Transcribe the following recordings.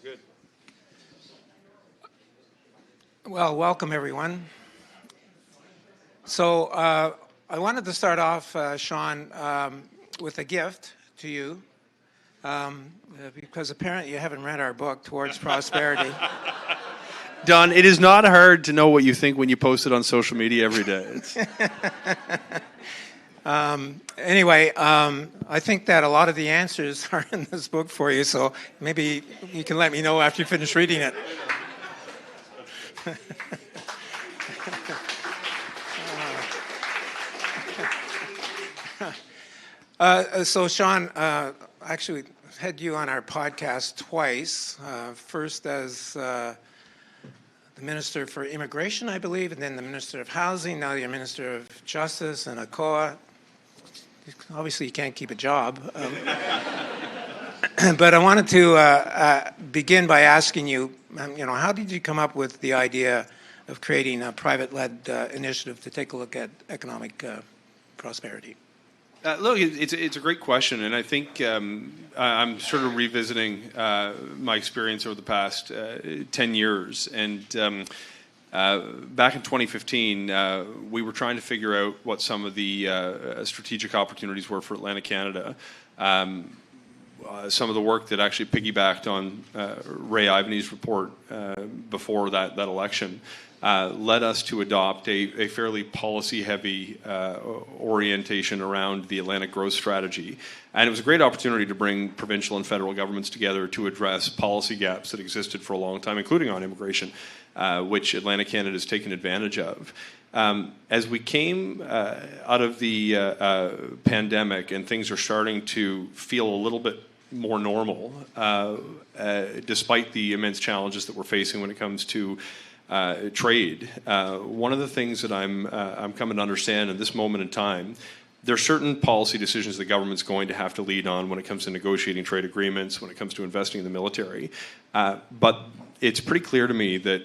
Good. Well, welcome everyone. So I wanted to start off, Sean, with a gift to you, because apparently you haven't read our book, Towards Prosperity. Don, it is not hard to know what you think when you post it on social media every day. Anyway, I think that a lot of the answers are in this book for you, so maybe you can let me know after you finish reading it. So, Sean, actually had you on our podcast twice, first as the Minister for Immigration, I believe, and then the Minister of Housing. Now you're Minister of Justice and ACOA. Obviously, you can't keep a job. But I wanted to begin by asking you, how did you come up with the idea of creating a private-led initiative to take a look at economic prosperity? Look, it's a great question, and I think I'm sort of revisiting my experience over the past 10 years. And back in 2015, we were trying to figure out what some of the strategic opportunities were for Atlantic Canada. Some of the work that actually piggybacked on Ray Ivany's report before that election led us to adopt a fairly policy-heavy orientation around the Atlantic Growth Strategy. And it was a great opportunity to bring provincial and federal governments together to address policy gaps that existed for a long time, including on immigration, which Atlantic Canada has taken advantage of. As we came out of the pandemic and things are starting to feel a little bit more normal, despite the immense challenges that we're facing when it comes to trade. One of the things that I'm coming to understand in this moment in time, there are certain policy decisions the government's going to have to lead on when it comes to negotiating trade agreements, when it comes to investing in the military. But it's pretty clear to me that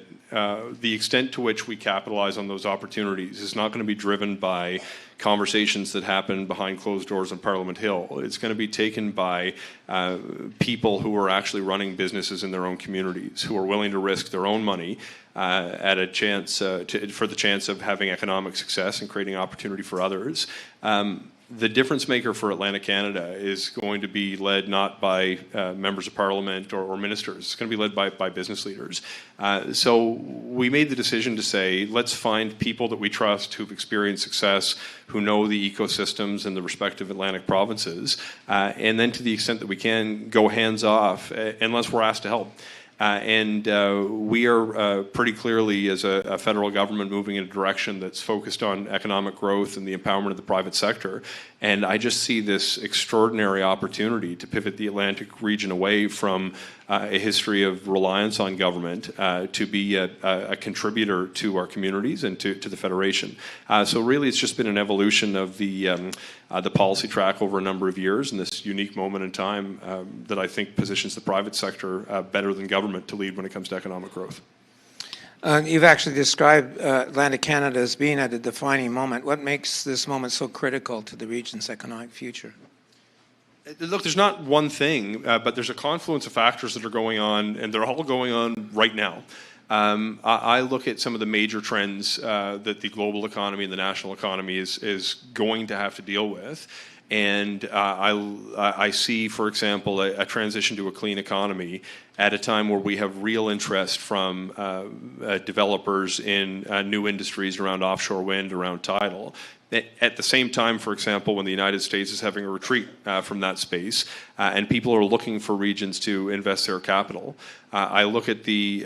the extent to which we capitalize on those opportunities is not going to be driven by conversations that happen behind closed doors on Parliament Hill. It's going to be taken by people who are actually running businesses in their own communities, who are willing to risk their own money at a chance for the chance of having economic success and creating opportunity for others. The difference maker for Atlantic Canada is going to be led not by members of parliament or ministers. It's going to be led by business leaders. So we made the decision to say, let's find people that we trust who've experienced success, who know the ecosystems in the respective Atlantic provinces, and then to the extent that we can, go hands off unless we're asked to help. And we are pretty clearly, as a federal government, moving in a direction that's focused on economic growth and the empowerment of the private sector. And I just see this extraordinary opportunity to pivot the Atlantic region away from a history of reliance on government to be a contributor to our communities and to the Federation. So really, it's just been an evolution of the policy track over a number of years, and this unique moment in time that I think positions the private sector better than government to lead when it comes to economic growth. You've actually described Atlantic Canada as being at a defining moment. What makes this moment so critical to the region's economic future? Look, there's not one thing, but there's a confluence of factors that are going on, and they're all going on right now. I look at some of the major trends that the global economy and the national economy is going to have to deal with. And I see, for example, a transition to a clean economy at a time where we have real interest from developers in new industries around offshore wind, around tidal. At the same time, for example, when the United States is having a retreat from that space and people are looking for regions to invest their capital, I look at the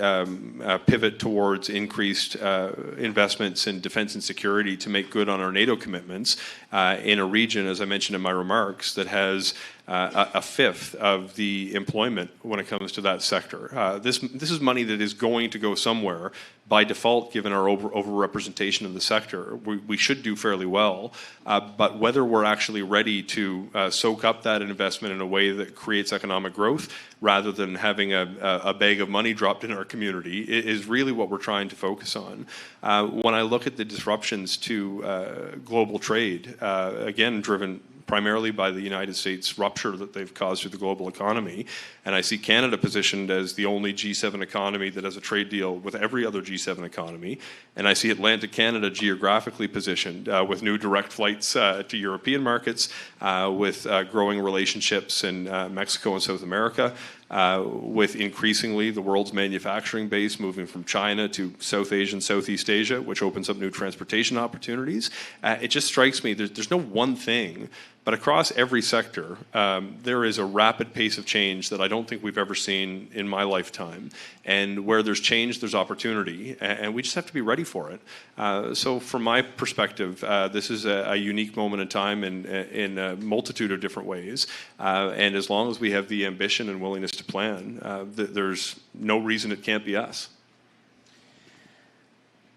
pivot towards increased investments in defense and security to make good on our NATO commitments in a region, as I mentioned in my remarks, that has a fifth of the employment when it comes to that sector. This is money that is going to go somewhere by default, given our overrepresentation of the sector. We should do fairly well, but whether we're actually ready to soak up that investment in a way that creates economic growth rather than having a bag of money dropped in our community is really what we're trying to focus on. When I look at the disruptions to global trade, again driven primarily by the United States rupture that they've caused through the global economy. And I see Canada positioned as the only G7 economy that has a trade deal with every other G7 economy. And I see Atlantic Canada geographically positioned with new direct flights to European markets, with growing relationships in Mexico and South America, with increasingly the world's manufacturing base moving from China to South Asia and Southeast Asia, which opens up new transportation opportunities. It just strikes me there's no one thing, but across every sector, there is a rapid pace of change that I don't think we've ever seen in my lifetime. And where there's change, there's opportunity, and we just have to be ready for it. So from my perspective, this is a unique moment in time in a multitude of different ways. And as long as we have the ambition and willingness to plan, there's no reason it can't be us.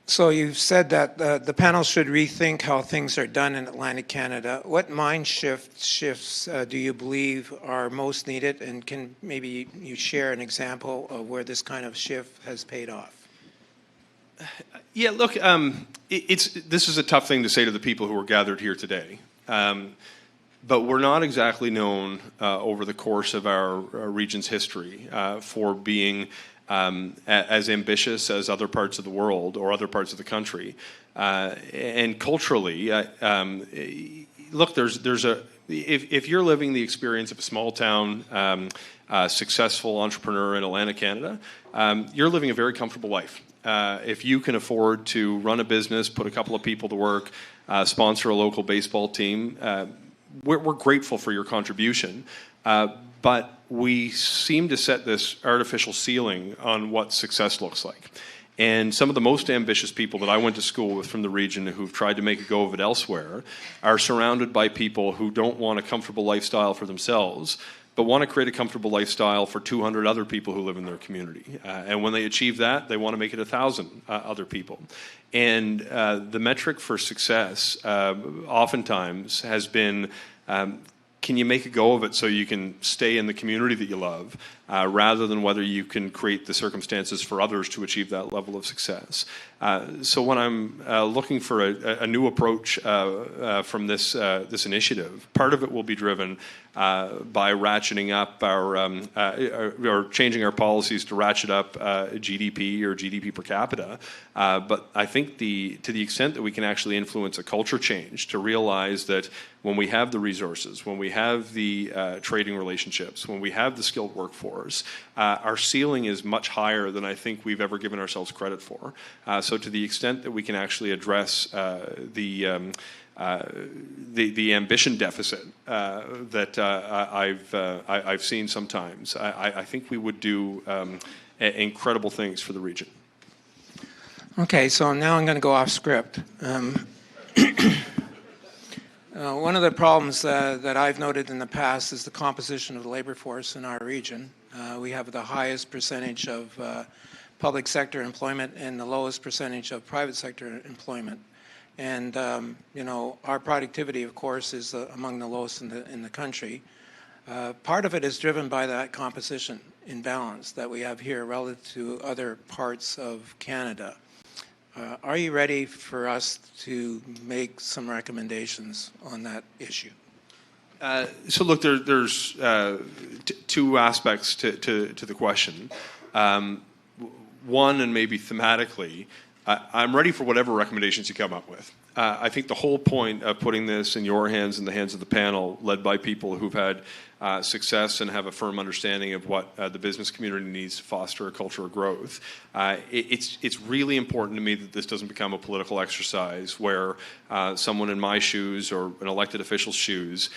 So you've said that the panel should rethink how things are done in Atlantic Canada. What mind shifts do you believe are most needed, and can maybe you share an example of where this kind of shift has paid off? Yeah, look, this is a tough thing to say to the people who are gathered here today. But we're not exactly known over the course of our region's history for being as ambitious as other parts of the world or other parts of the country. And culturally, look, if you're living the experience of a small town, successful entrepreneur in Atlantic Canada, you're living a very comfortable life. If you can afford to run a business, put a couple of people to work, sponsor a local baseball team, we're grateful for your contribution. But we seem to set this artificial ceiling on what success looks like. And some of the most ambitious people that I went to school with from the region who've tried to make a go of it elsewhere are surrounded by people who don't want a comfortable lifestyle for themselves, but want to create a comfortable lifestyle for 200 other people who live in their community. And when they achieve that, they want to make it 1,000 other people. And the metric for success oftentimes has been, can you make a go of it so you can stay in the community that you love, rather than whether you can create the circumstances for others to achieve that level of success. So when I'm looking for a new approach from this initiative, part of it will be driven by ratcheting up or changing our policies to ratchet up GDP or GDP per capita. But I think to the extent that we can actually influence a culture change to realize that when we have the resources, when we have the trading relationships, when we have the skilled workforce, our ceiling is much higher than I think we've ever given ourselves credit for. So to the extent that we can actually address the ambition deficit that I've seen sometimes, I think we would do incredible things for the region. Okay, so now I'm going to go off script. One of the problems that I've noted in the past is the composition of the labor force in our region. We have the highest percentage of public sector employment and the lowest percentage of private sector employment. And our productivity, of course, is among the lowest in the country. Part of it is driven by that composition imbalance that we have here relative to other parts of Canada. Are you ready for us to make some recommendations on that issue? So look, there's two aspects to the question. One, and maybe thematically, I'm ready for whatever recommendations you come up with. I think the whole point of putting this in your hands and the hands of the panel, led by people who've had success and have a firm understanding of what the business community needs to foster a culture of growth, it's really important to me that this doesn't become a political exercise where someone in my shoes or an elected official's shoes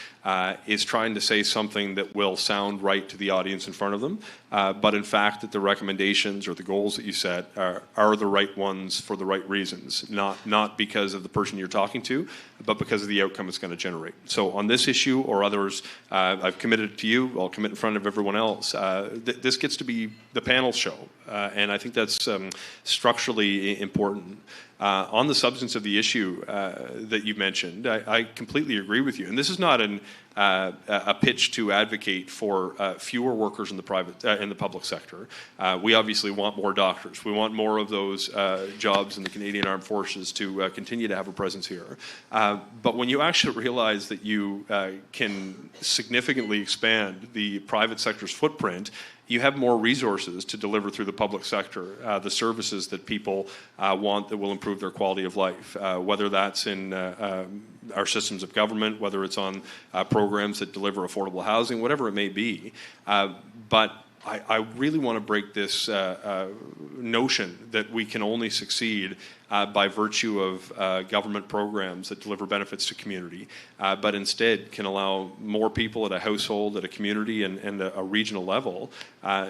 is trying to say something that will sound right to the audience in front of them, but in fact that the recommendations or the goals that you set are the right ones for the right reasons, not because of the person you're talking to, but because of the outcome it's going to generate. So on this issue or others, I've committed to you, I'll commit in front of everyone else. This gets to be the panel show, and I think that's structurally important. On the substance of the issue that you mentioned, I completely agree with you. And this is not an a pitch to advocate for fewer workers in the public sector. We obviously want more doctors. We want more of those jobs in the Canadian Armed Forces to continue to have a presence here. But when you actually realize that you can significantly expand the private sector's footprint, you have more resources to deliver through the public sector, the services that people want that will improve their quality of life, whether that's in our systems of government, whether it's on programs that deliver affordable housing, whatever it may be. But I really want to break this notion that we can only succeed by virtue of government programs that deliver benefits to community, but instead can allow more people at a household, at a community, and a regional level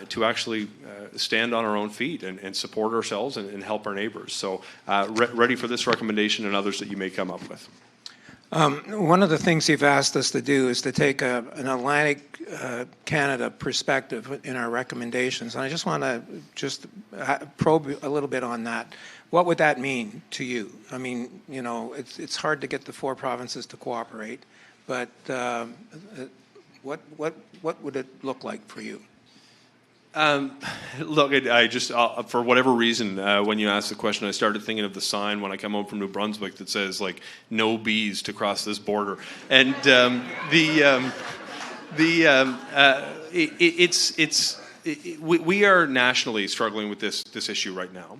to actually stand on our own feet and support ourselves and help our neighbors. So ready for this recommendation and others that you may come up with. One of the things you've asked us to do is to take an Atlantic Canada perspective in our recommendations. And I just want to probe a little bit on that. What would that mean to you? I mean, you know, it's hard to get the 4 provinces to cooperate, but what would it look like for you? Look, I just, for whatever reason, when you asked the question, I started thinking of the sign when I come home from New Brunswick that says, like, no bees to cross this border. And we are nationally struggling with this issue right now.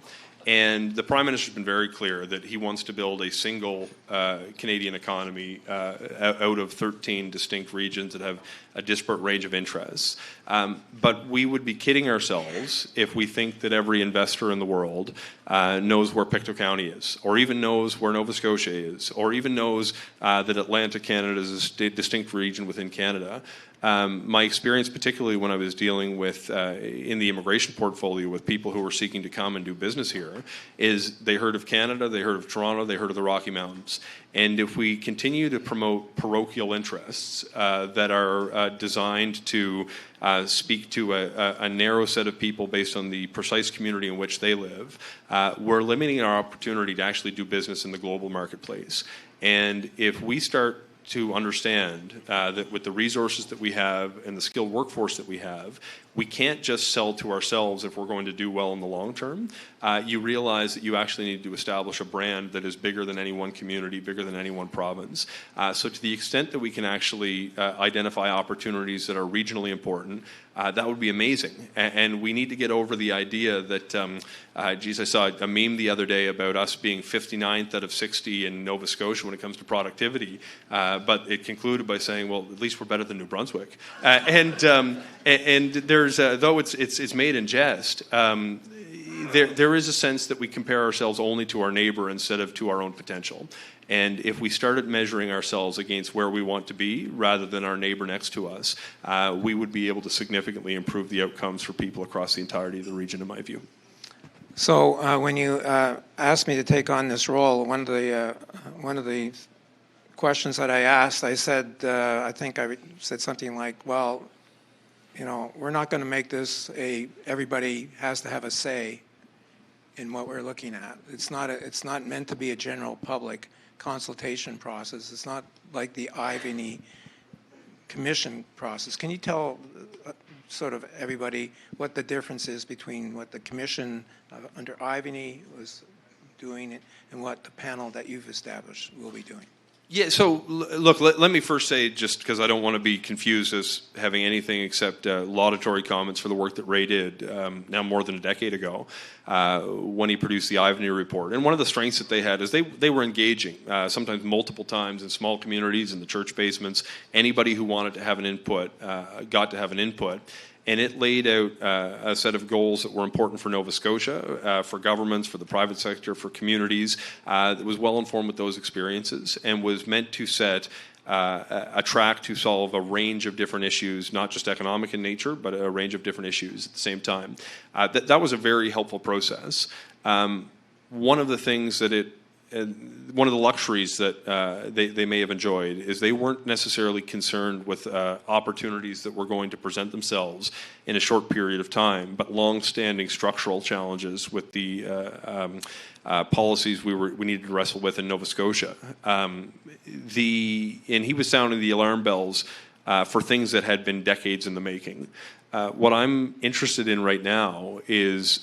And the Prime Minister's been very clear that he wants to build a single Canadian economy out of 13 distinct regions that have a disparate range of interests. But we would be kidding ourselves if we think that every investor in the world knows where Pictou County is, or even knows where Nova Scotia is, or even knows that Atlantic Canada is a distinct region within Canada. My experience, particularly when I was dealing with, in the immigration portfolio with people who were seeking to come and do business here, is they heard of Canada, they heard of Toronto, they heard of the Rocky Mountains. And if we continue to promote parochial interests that are designed to speak to a narrow set of people based on the precise community in which they live, we're limiting our opportunity to actually do business in the global marketplace. And if we start to understand that with the resources that we have and the skilled workforce that we have, we can't just sell to ourselves if we're going to do well in the long term. You realize that you actually need to establish a brand that is bigger than any one community, bigger than any one province. So to the extent that we can actually identify opportunities that are regionally important, that would be amazing. And we need to get over the idea that, geez, I saw a meme the other day about us being 59th out of 60 in Nova Scotia when it comes to productivity, but it concluded by saying, well, at least we're better than New Brunswick. And there's, though it's made in jest, there is a sense that we compare ourselves only to our neighbor instead of to our own potential. And if we started measuring ourselves against where we want to be rather than our neighbor next to us, we would be able to significantly improve the outcomes for people across the entirety of the region, in my view. So when you asked me to take on this role, one of the questions that I asked, I said, I think I said something like, well, you know, we're not going to make this everybody has to have a say in what we're looking at. It's not meant to be a general public consultation process. It's not like the Ivany Commission process. Can you tell sort of everybody what the difference is between what the Commission under Ivany was doing and what the panel that you've established will be doing? Yeah, so look, let me first say, just because I don't want to be confused as having anything except laudatory comments for the work that Ray did now more than a decade ago when he produced the Ivany report. And one of the strengths that they had is they were engaging, sometimes multiple times in small communities, in the church basements. Anybody who wanted to have an input got to have an input. And it laid out a set of goals that were important for Nova Scotia, for governments, for the private sector, for communities, that was well informed with those experiences and was meant to set a track to solve a range of different issues, not just economic in nature, but a range of different issues at the same time. That was a very helpful process. One of the things that it one of the luxuries that they may have enjoyed is they weren't necessarily concerned with opportunities that were going to present themselves in a short period of time, but long-standing structural challenges with the policies we needed to wrestle with in Nova Scotia. And he was sounding the alarm bells for things that had been decades in the making. What I'm interested in right now is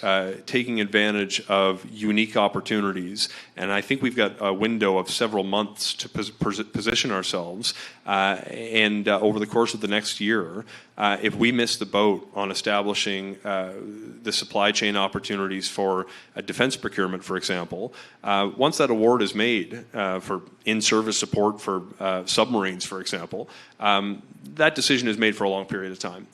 taking advantage of unique opportunities, and I think we've got a window of several months to position ourselves, and over the course of the next year, if we miss the boat on establishing the supply chain opportunities for a defense procurement, for example, once that award is made for in-service support for submarines, for example, that decision is made for a long period of time.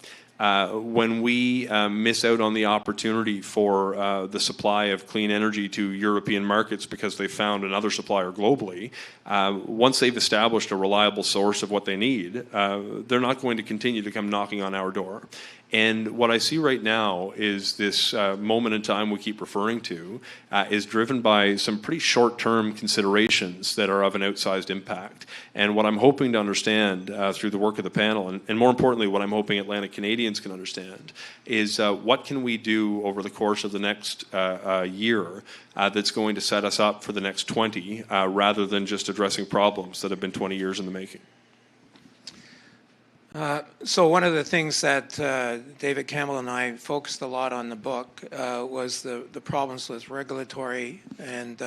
When we miss out on the opportunity for the supply of clean energy to European markets because they found another supplier globally, once they've established a reliable source of what they need, they're not going to continue to come knocking on our door. And what I see right now is this moment in time we keep referring to is driven by some pretty short-term considerations that are of an outsized impact. And what I'm hoping to understand through the work of the panel, and more importantly, what I'm hoping Atlantic Canadians can understand, is what can we do over the course of the next year that's going to set us up for the next 20, rather than just addressing problems that have been 20 years in the making. So one of the things that David Campbell and I focused a lot on the book was the problems with regulatory and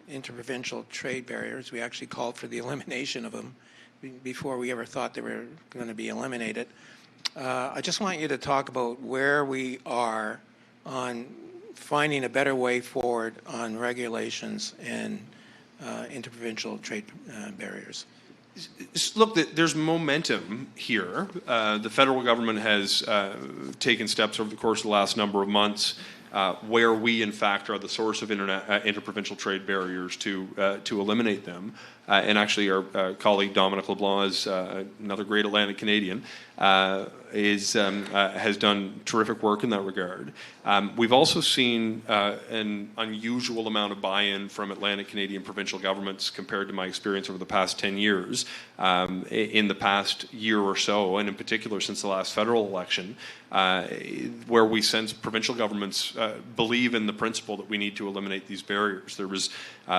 interprovincial trade barriers. We actually called for the elimination of them before we ever thought they were going to be eliminated. I just want you to talk about where we are on finding a better way forward on regulations and interprovincial trade barriers. Look, there's momentum here. The federal government has taken steps over the course of the last number of months where we, in fact, are the source of interprovincial trade barriers to eliminate them. And actually, our colleague Dominic LeBlanc is another great Atlantic Canadian, has done terrific work in that regard. We've also seen an unusual amount of buy-in from Atlantic Canadian provincial governments compared to my experience over the past 10 years. In the past year or so, and in particular since the last federal election, where we sense provincial governments believe in the principle that we need to eliminate these barriers. There was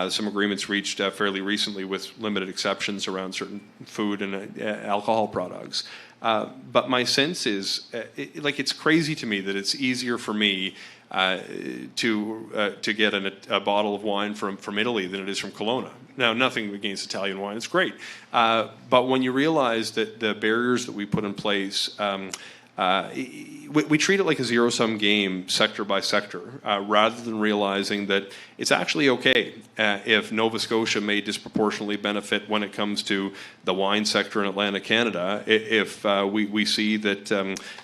some agreements reached fairly recently with limited exceptions around certain food and alcohol products. But my sense is, it's crazy to me that it's easier for me to get a bottle of wine from Italy than it is from Kelowna. Now, nothing against Italian wine, it's great. But when you realize that the barriers that we put in place, we treat it like a zero-sum game, sector by sector, rather than realizing that it's actually okay if Nova Scotia may disproportionately benefit when it comes to the wine sector in Atlantic Canada, if we see that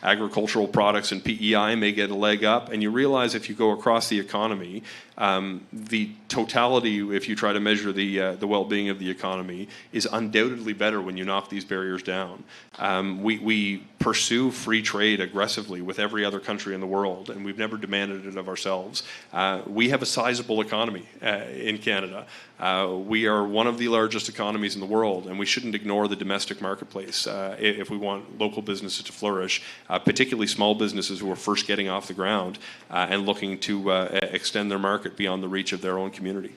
agricultural products and PEI may get a leg up, and you realize if you go across the economy, the totality, if you try to measure the well-being of the economy, is undoubtedly better when you knock these barriers down. We pursue free trade aggressively with every other country in the world, and we've never demanded it of ourselves. We have a sizable economy in Canada. We are one of the largest economies in the world, and we shouldn't ignore the domestic marketplace if we want local businesses to flourish, particularly small businesses who are first getting off the ground and looking to extend their market beyond the reach of their own community.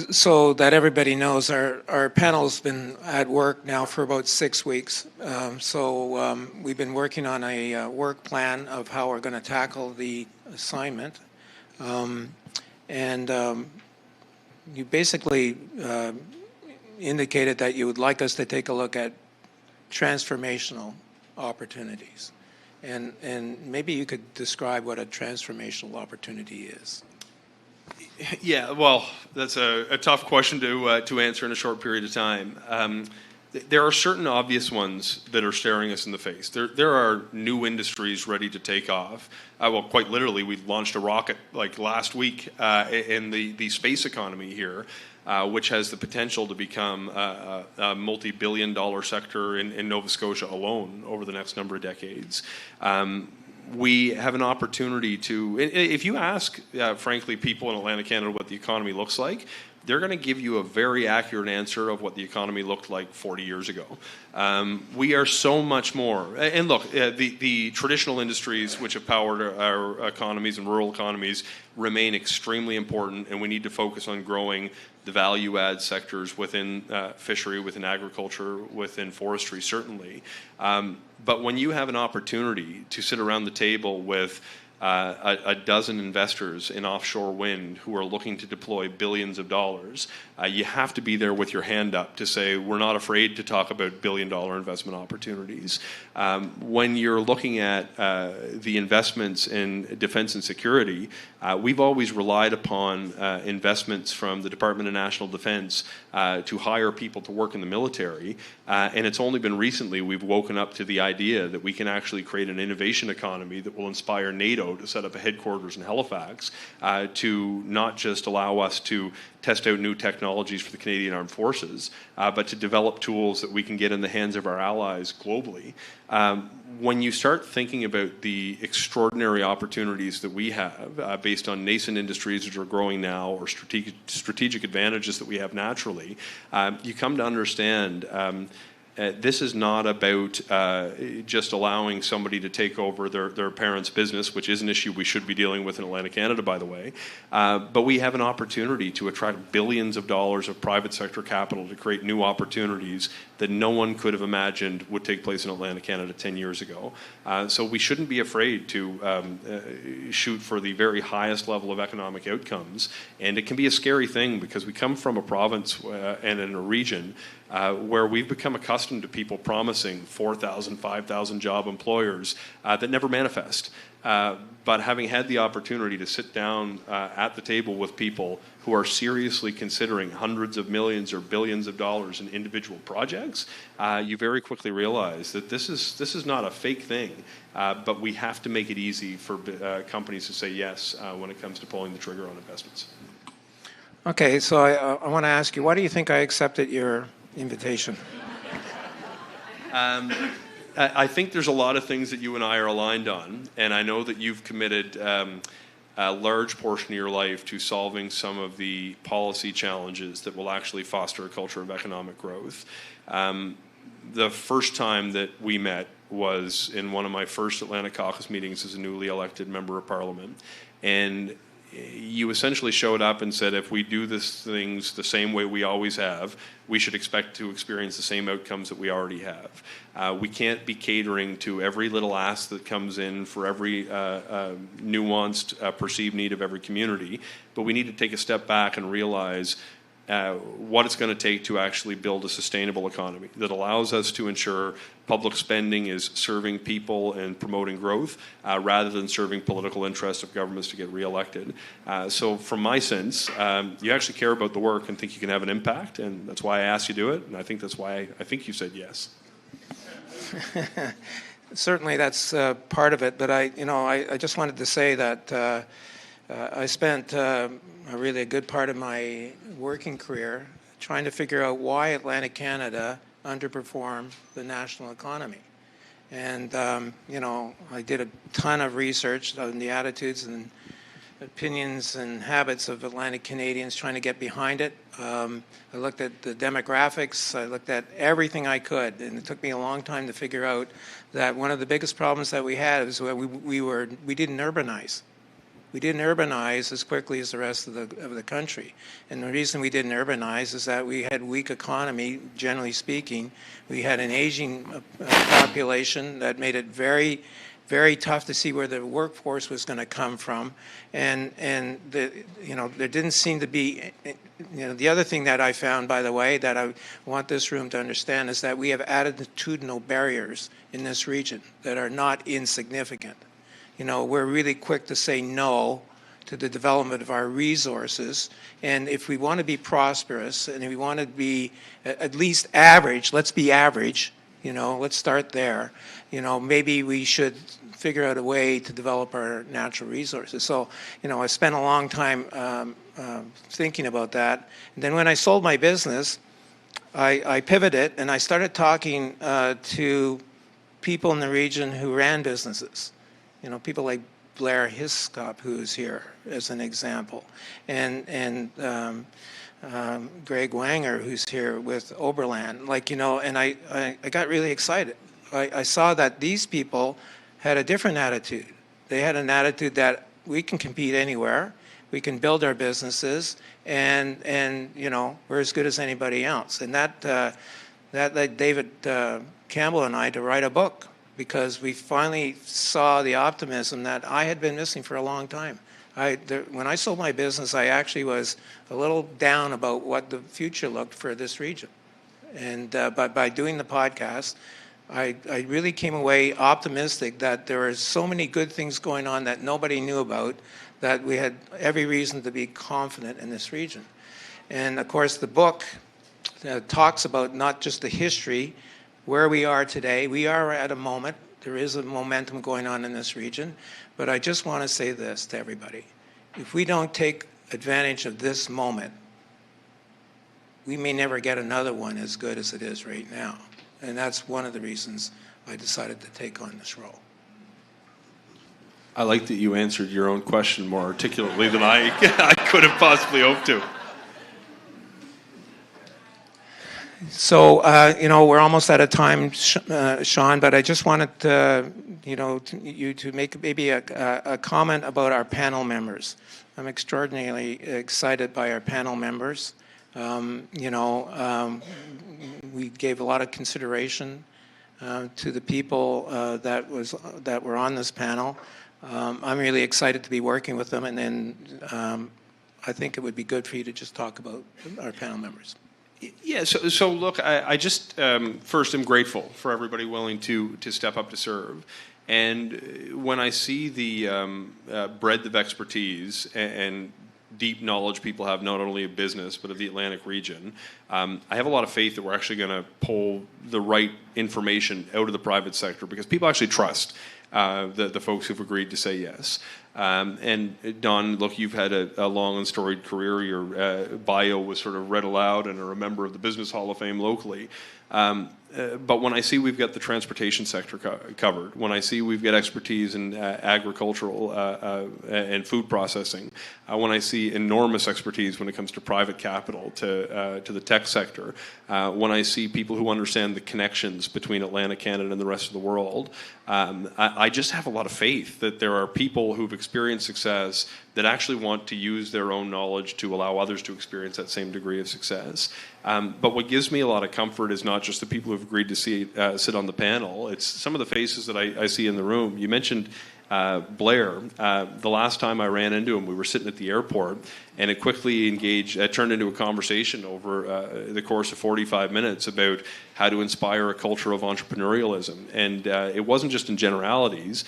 So that everybody knows, our panel's been at work now for about 6 weeks. We've been working on a work plan of how we're going to tackle the assignment. You basically indicated that you would like us to take a look at transformational opportunities. And maybe you could describe what a transformational opportunity is. Yeah, well, that's a tough question to answer in a short period of time. There are certain obvious ones that are staring us in the face. There are new industries ready to take off. Well, quite literally, we launched a rocket like last week in the space economy here, which has the potential to become a multi-billion-dollar sector in Nova Scotia alone over the next number of decades. we have an opportunity to, if you ask, frankly, people in Atlantic Canada what the economy looks like, they're going to give you a very accurate answer of what the economy looked like 40 years ago. We are so much more. And look, the traditional industries which have powered our economies and rural economies remain extremely important, and we need to focus on growing the value-add sectors within fishery, within agriculture, within forestry, certainly. But when you have an opportunity to sit around the table with a dozen investors in offshore wind who are looking to deploy billions of dollars, you have to be there with your hand up to say, we're not afraid to talk about billion-dollar investment opportunities. When you're looking at the investments in defense and security, we've always relied upon investments from the Department of National Defense to hire people to work in the military, and it's only been recently we've woken up to the idea that we can actually create an innovation economy that will inspire NATO to set up a headquarters in Halifax to not just allow us to test out new technologies for the Canadian Armed Forces, but to develop tools that we can get in the hands of our allies globally. When you start thinking about the extraordinary opportunities that we have based on nascent industries that are growing now or strategic advantages that we have naturally, you come to understand this is not about just allowing somebody to take over their parents' business, which is an issue we should be dealing with in Atlantic Canada, by the way. But we have an opportunity to attract billions of dollars of private sector capital to create new opportunities that no one could have imagined would take place in Atlantic Canada 10 years ago. So we shouldn't be afraid to shoot for the very highest level of economic outcomes. And it can be a scary thing because we come from a province and in a region where we've become accustomed to people promising 4,000, 5,000 job employers that never manifest. But having had the opportunity to sit down at the table with people who are seriously considering hundreds of millions or billions of dollars in individual projects, you very quickly realize that this is not a fake thing, but we have to make it easy for companies to say yes when it comes to pulling the trigger on investments. Okay, so I want to ask you, why do you think I accepted your invitation? I think there's a lot of things that you and I are aligned on, and I know that you've committed a large portion of your life to solving some of the policy challenges that will actually foster a culture of economic growth. The first time that we met was in one of my first Atlantic Caucus meetings as a newly elected member of Parliament, and you essentially showed up and said, if we do these things the same way we always have, we should expect to experience the same outcomes that we already have. We can't be catering to every little ask that comes in for every nuanced perceived need of every community, but we need to take a step back and realize what it's going to take to actually build a sustainable economy that allows us to ensure public spending is serving people and promoting growth rather than serving political interests of governments to get reelected. So from my sense, you actually care about the work and think you can have an impact, and that's why I asked you to do it, and I think that's why I think you said yes. Certainly that's part of it, but I just wanted to say that I spent really a good part of my working career trying to figure out why Atlantic Canada underperformed the national economy. And, I did a ton of research on the attitudes and opinions and habits of Atlantic Canadians, trying to get behind it. I looked at the demographics, I looked at everything I could, and it took me a long time to figure out that one of the biggest problems that we had is we didn't urbanize. We didn't urbanize as quickly as the rest of the country. And the reason we didn't urbanize is that we had weak economy, generally speaking. We had an aging population that made it very, very tough to see where the workforce was going to come from. And there didn't seem to be, the other thing that I found, by the way, that I want this room to understand is that we have attitudinal barriers in this region that are not insignificant. We're really quick to say no to the development of our resources. And if we want to be prosperous and if we want to be at least average, let's be average, let's start there. Maybe we should figure out a way to develop our natural resources. So, I spent a long time thinking about that. And then when I sold my business, I pivoted and I started talking to people in the region who ran businesses. people like Blair Hiskop, who's here as an example, and Greg Wanger, who's here with Oberland. And I got really excited. I saw that these people had a different attitude. They had an attitude that we can compete anywhere, we can build our businesses, and we're as good as anybody else. And that led David Campbell and I to write a book, because we finally saw the optimism that I had been missing for a long time. When I sold my business, I actually was a little down about what the future looked for this region. And but by doing the podcast, I really came away optimistic that there were so many good things going on that nobody knew about, that we had every reason to be confident in this region. And of course, the book talks about not just the history, where we are today. We are at a moment, there is a momentum going on in this region, but I just want to say this to everybody. If we don't take advantage of this moment, we may never get another one as good as it is right now. And that's one of the reasons I decided to take on this role. I like that you answered your own question more articulately than I could have possibly hoped to. So, we're almost out of time, Sean, but I just wanted you to make maybe a comment about our panel members. I'm extraordinarily excited by our panel members. We gave a lot of consideration to the people that were on this panel. I'm really excited to be working with them, and then I think it would be good for you to just talk about our panel members. Yeah, so look, I just first am grateful for everybody willing to step up to serve. And when I see the breadth of expertise and deep knowledge people have, not only of business, but of the Atlantic region, I have a lot of faith that we're actually going to pull the right information out of the private sector, because people actually trust the folks who've agreed to say yes. And Don, look, you've had a long and storied career. Your bio was sort of read aloud and are a member of the Business Hall of Fame locally. But when I see we've got the transportation sector covered, when I see we've got expertise in agricultural and food processing, when I see enormous expertise when it comes to private capital to the tech sector, when I see people who understand the connections between Atlantic Canada and the rest of the world, I just have a lot of faith that there are people who've experienced success that actually want to use their own knowledge to allow others to experience that same degree of success. But what gives me a lot of comfort is not just the people who've agreed to sit on the panel. It's some of the faces that I see in the room. You mentioned Blair. The last time I ran into him, we were sitting at the airport, and it quickly turned into a conversation over the course of 45 minutes about how to inspire a culture of entrepreneurialism. And it wasn't just in generalities.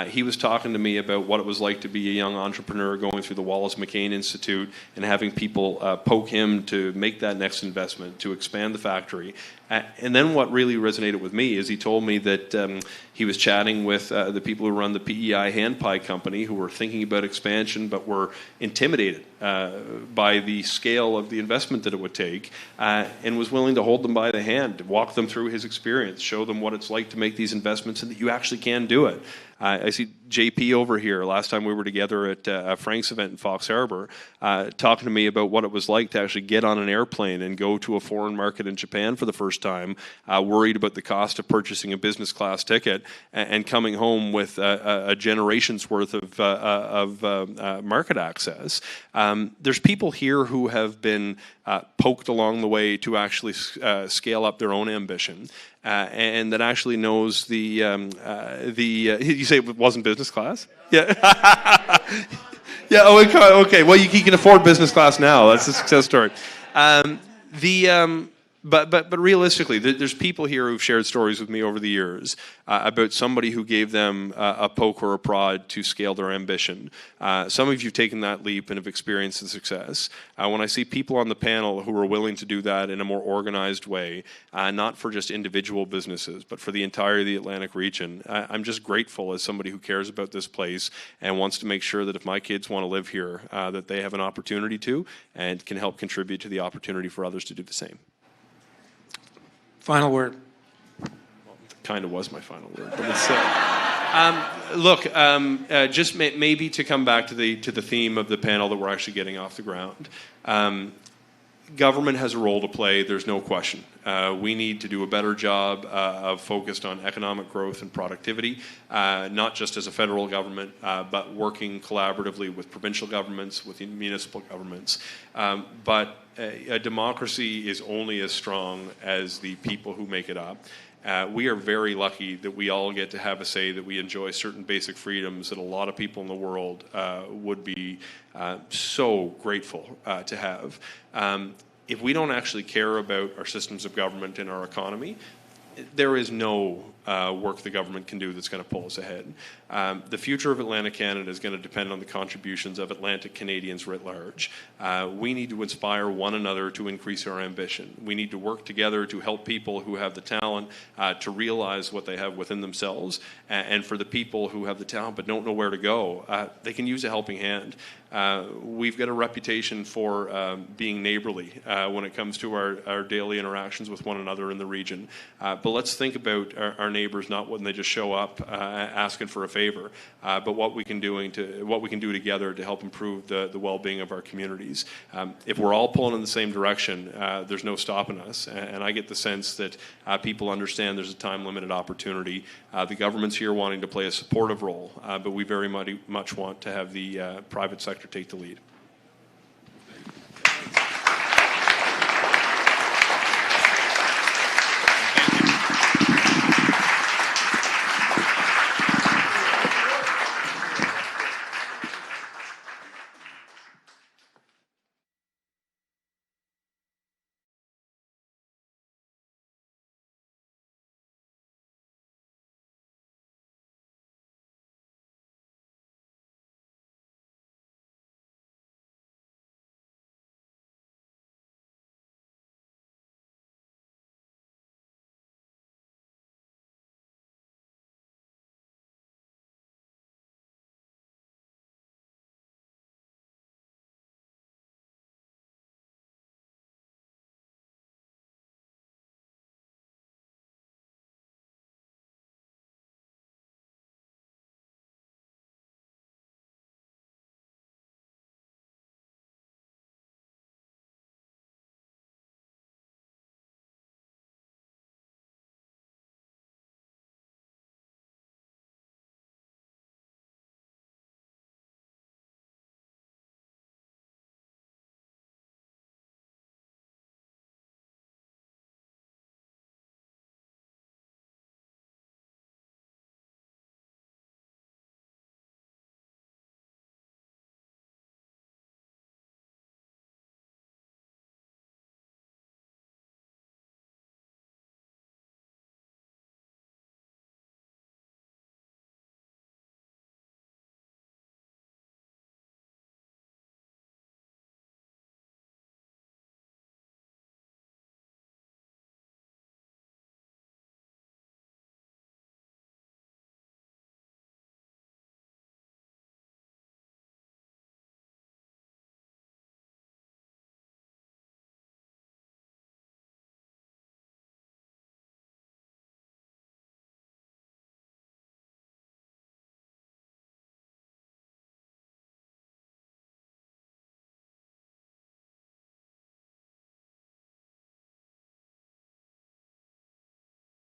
He was talking to me about what it was like to be a young entrepreneur going through the Wallace McCain Institute and having people poke him to make that next investment, to expand the factory. And then what really resonated with me is he told me that he was chatting with the people who run the PEI hand pie company, who were thinking about expansion but were intimidated by the scale of the investment that it would take, and was willing to hold them by the hand, walk them through his experience, show them what it's like to make these investments and that you actually can do it. I see JP over here. Last time we were together at Frank's event in Fox Harbor, talking to me about what it was like to actually get on an airplane and go to a foreign market in Japan for the first time, worried about the cost of purchasing a business class ticket, and coming home with a generation's worth of market access. There's people here who have been poked along the way to actually scale up their own ambition. And that actually knows the you say it wasn't business class? Yeah. Yeah. Oh, okay. Well, he can afford business class now. That's a success story. But realistically, there's people here who've shared stories with me over the years about somebody who gave them a poke or a prod to scale their ambition. Some of you have taken that leap and have experienced the success. When I see people on the panel who are willing to do that in a more organized way, not for just individual businesses, but for the entire of the Atlantic region, I'm just grateful as somebody who cares about this place and wants to make sure that if my kids want to live here, that they have an opportunity to and can help contribute to the opportunity for others to do the same. Final word. Well, it kind of was my final word, but it's Look, just maybe to come back to the theme of the panel that we're actually getting off the ground. Government has a role to play, there's no question. We need to do a better job of focused on economic growth and productivity, not just as a federal government, but working collaboratively with provincial governments, with municipal governments. But a democracy is only as strong as the people who make it up. We are very lucky that we all get to have a say, that we enjoy certain basic freedoms that a lot of people in the world would be so grateful to have. If we don't actually care about our systems of government and our economy, there is no work the government can do that's going to pull us ahead. The future of Atlantic Canada is going to depend on the contributions of Atlantic Canadians writ large. We need to inspire one another to increase our ambition. We need to work together to help people who have the talent to realize what they have within themselves. And for the people who have the talent but don't know where to go, they can use a helping hand. We've got a reputation for being neighborly when it comes to our daily interactions with one another in the region. But let's think about our neighbors, not when they just show up asking for a favor, but what we can do together to help improve the well-being of our communities. If we're all pulling in the same direction, there's no stopping us. And I get the sense that people understand there's a time-limited opportunity. The government's here wanting to play a supportive role, but we very much want to have the private sector take the lead.